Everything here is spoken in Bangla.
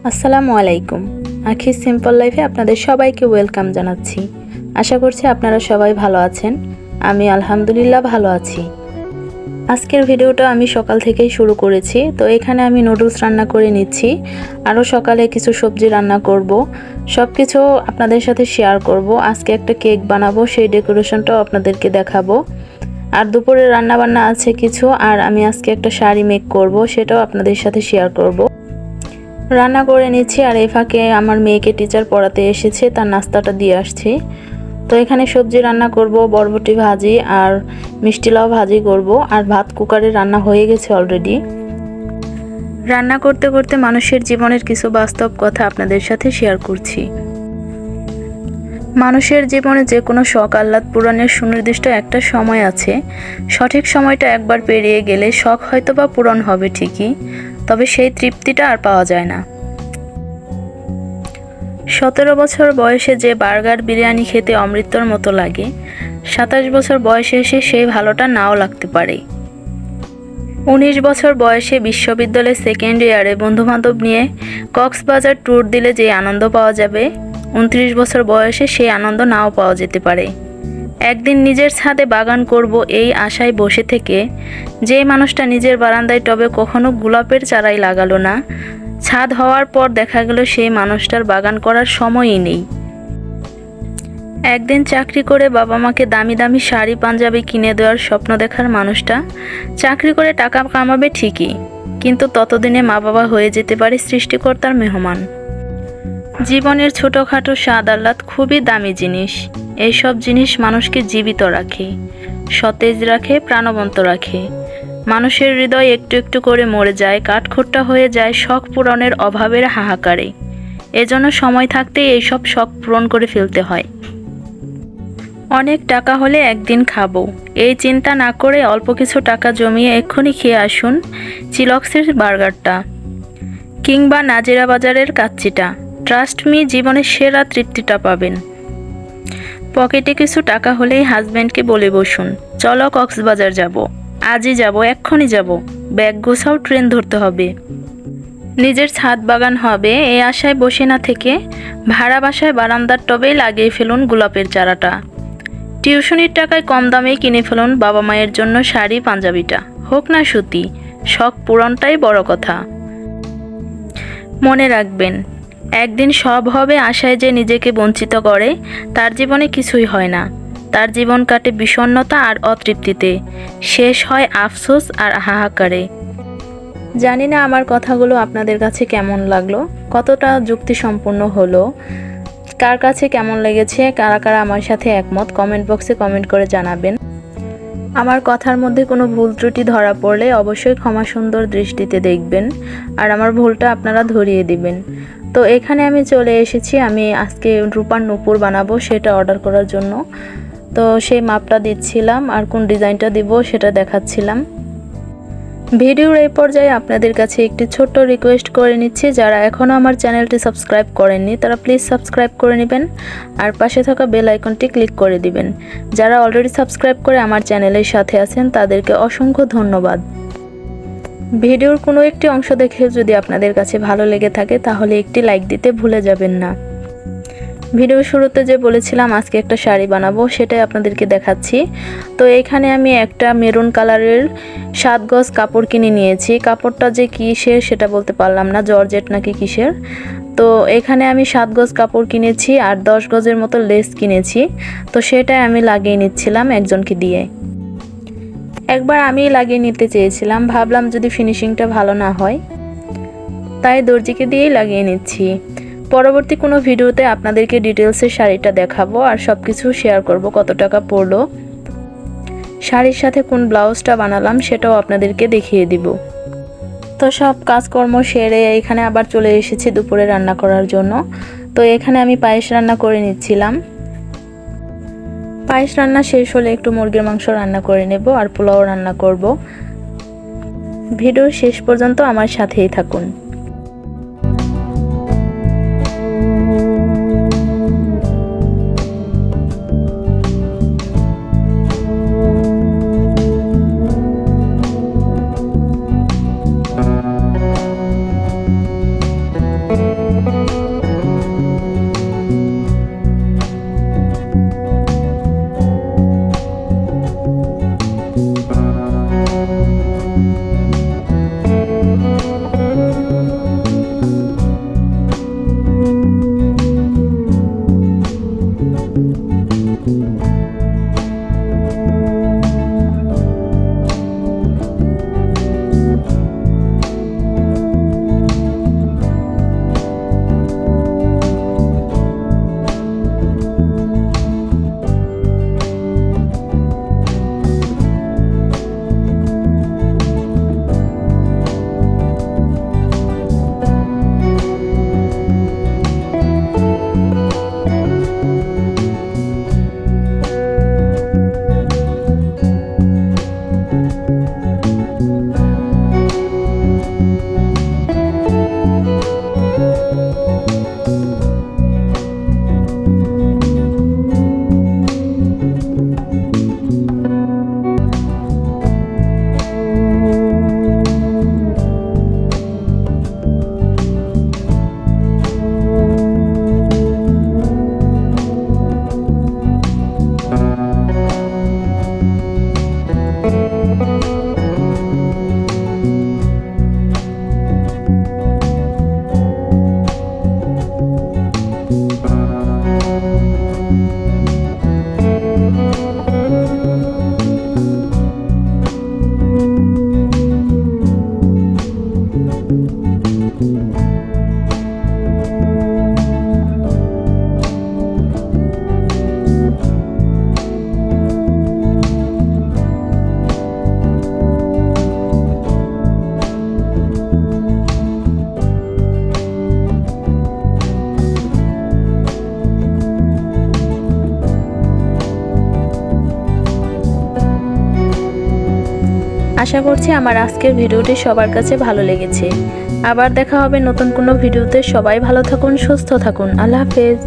আসসালামু আলাইকুম। আখির সিম্পল লাইফে আপনাদের সবাইকে ওয়েলকাম জানাচ্ছি। আশা করছি আপনারা সবাই ভালো আছেন। আমি আলহামদুলিল্লাহ ভালো আছি। আজকের ভিডিওটা আমি সকাল থেকেই শুরু করেছি। তো এখানে আমি নুডলস রান্না করে নিচ্ছি। আরও সকালে কিছু সবজি রান্না করব। সব কিছু আপনাদের সাথে শেয়ার করব। আজকে একটা কেক বানাবো, সেই ডেকোরেশনটাও আপনাদেরকে দেখাবো। আর দুপুরে রান্না বান্না আছে কিছু, আর আমি আজকে একটা শাড়ি মেক করব, সেটাও আপনাদের সাথে শেয়ার করব। রান্না করে নিচ্ছি, আর এই ফাঁকে আমার মেয়েকে টিচার পড়াতে এসেছে, তার নাস্তাটা দিয়ে আসছি। তো এখানে সবজি রান্না করব, বরবটি ভাজি আর মিষ্টি লাউ ভাজি করব, আর ভাত কুকারে রান্না হয়ে গেছে অলরেডি। রান্না করতে করতে মানুষের জীবনের কিছু বাস্তব কথা আপনাদের সাথে শেয়ার করছি। মানুষের জীবনে যে কোনো শখ আহ্লাদ পূরণের সুনির্দিষ্ট একটা সময় আছে। সঠিক সময়টা একবার পেরিয়ে গেলে শখ হয়তো বা পূরণ হবে ঠিকই, তবে সেই তৃপ্তিটা আর পাওয়া যায় না। 17 বছর বয়সে যে বার্গার বিরিয়ানি খেতে অমৃতর মতো লাগে, 27 বছর বয়সে এসে সেই ভালোটা নাও লাগতে পারে। 19 বছর বয়সে বিশ্ববিদ্যালয়ের সেকেন্ড ইয়ারে বন্ধুবান্ধব নিয়ে কক্সবাজার ট্যুর দিলে যে আনন্দ পাওয়া যাবে, 29 বছর বয়সে সেই আনন্দ নাও পাওয়া যেতে পারে। একদিন নিজের ছাদে বাগান করব এই আশায় বসে থেকে যে মানুষটা নিজের বারান্দায় টবে কখনো গোলাপের চারাই লাগালো না, ছাদ হওয়ার পর দেখা গেল সেই মানুষটার বাগান করার সময়ই নেই। একদিন চাকরি করে বাবা মাকে দামি দামি শাড়ি পাঞ্জাবি কিনে দেওয়ার স্বপ্ন দেখার মানুষটা চাকরি করে টাকা কামাবে ঠিকই, কিন্তু ততদিনে মা বাবা হয়ে যেতে পারে সৃষ্টিকর্তার মেহমান। জীবনের ছোটোখাটো স্বাদ আহ্লাদ খুবই দামি জিনিস। এইসব জিনিস মানুষকে জীবিত রাখে, সতেজ রাখে, প্রাণবন্ত রাখে। মানুষের হৃদয় একটু একটু করে মরে যায়, কাঠখোট্টা হয়ে যায় শখ পূরণের অভাবের হাহাকারে। এজন্য সময় থাকতেই এইসব শখ পূরণ করে ফেলতে হয়। অনেক টাকা হলে একদিন খাবো, এই চিন্তা না করে অল্প কিছু টাকা জমিয়ে এক্ষুনি খেয়ে আসুন চিলক্সের বার্গারটা কিংবা নাজিরা বাজারের কাচ্চিটা। ট্রাস্ট মি, জীবনের সেরা তৃপ্তিটা পাবেন। পকেটে কিছু টাকা হলেই হাজব্যান্ডকে বলে বসুন, চলো কক্সবাজার যাব, আজই যাব, এক্ষুনি যাব, ব্যাগ গোছাও, ট্রেন ধরতে হবে। নিজের ছাদ বাগান হবে এই আশায় বসে না থেকে ভাড়া বাসায় বারান্দার টবেই লাগিয়ে ফেলুন গোলাপের চারাটা। টিউশনির টাকায় কম দামে কিনে ফেলুন বাবা মায়ের জন্য শাড়ি পাঞ্জাবিটা, হোক না সুতি। শখ পূরণটাই বড় কথা। মনে রাখবেন, একদিন সব হবে আশায় যে নিজেকে বঞ্চিত করে, তার জীবনে কিছুই হয় না। তার জীবন কাটে বিষণ্ণতা আর অতৃপ্তিতে, শেষ হয় আফসোস আর হাহাকারে। জানি না আমার কথাগুলো আপনাদের কাছে কেমন লাগলো, কতটা যুক্তিসম্পন্ন হলো, কার কাছে কেমন লেগেছে, কারা কারা আমার সাথে একমত কমেন্ট বক্সে কমেন্ট করে জানাবেন। আমার কথার মধ্যে কোনো ভুল ত্রুটি ধরা পড়লে অবশ্যই ক্ষমা সুন্দর দৃষ্টিতে দেখবেন, আর আমার ভুলটা আপনারা ধরিয়ে দিবেন। তো এখানে আমি চলে এসেছি, আমি আজকে রূপার নূপুর বানাবো, সেটা অর্ডার করার জন্য। তো সেই মাপটা দিচ্ছিলাম, আর কোন ডিজাইনটা দিব সেটা দেখাচ্ছিলাম। ভিডিওর এই পর্যায়ে আপনাদের কাছে একটি ছোট্ট রিকোয়েস্ট করে নিচ্ছি, যারা এখনও আমার চ্যানেলটি সাবস্ক্রাইব করেননি তারা প্লিজ সাবস্ক্রাইব করে নেবেন, আর পাশে থাকা বেল আইকনটি ক্লিক করে দিবেন। যারা অলরেডি সাবস্ক্রাইব করে আমার চ্যানেলের সাথে আছেন তাদেরকে অসংখ্য ধন্যবাদ। ভিডিওর কোনো একটি অংশ দেখে যদি আপনাদের কাছে ভালো লেগে থাকে তাহলে একটি লাইক দিতে ভুলে যাবেন না। ভিডিও শুরুতে যে বলেছিলাম আজকে একটা শাড়ি বানাবো, সেটাই আপনাদেরকে দেখাচ্ছি। তো এখানে আমি একটা মেরুন কালারের 7 গজ কাপড় কিনে নিয়েছি। কাপড়টা যে কিসের সেটা বলতে পারলাম না, জর্জেট নাকি কিসের। তো এখানে আমি 7 গজ কাপড় কিনেছি আর 10 গজের মতো লেস কিনেছি। তো সেটাই আমি লাগিয়ে নিচ্ছিলাম একজনকে দিয়ে। একবার আমি লাগিয়ে নিতে চেয়েছিলাম, ভাবলাম যদি ফিনিশিংটা ভালো না হয়, তাই দর্জিকে দিয়েই লাগিয়ে নিচ্ছি। পরবর্তী কোনো ভিডিওতে আপনাদেরকে ডিটেলসে শাড়িটা দেখাবো আর সব কিছু শেয়ার করব, কত টাকা পড়লো, শাড়ির সাথে কোন ব্লাউজটা বানালাম সেটাও আপনাদেরকে দেখিয়ে দিব। তো সব কাজকর্ম সেরে এখানে আবার চলে এসেছি দুপুরে রান্না করার জন্য। তো এখানে আমি পায়েস রান্না করে নিচ্ছিলাম। পায়েস রান্না শেষ হলে একটু মুরগির মাংস রান্না করে নেব, আর পোলাও রান্না করব। ভিডিও শেষ পর্যন্ত আমার সাথেই থাকুন। আশা করছি আমার আজকের ভিডিওটি সবার কাছে ভালো লেগেছে। আবার দেখা হবে নতুন কোনো ভিডিওতে। সবাই ভালো থাকুন, সুস্থ থাকুন। আল্লাহ হাফেজ।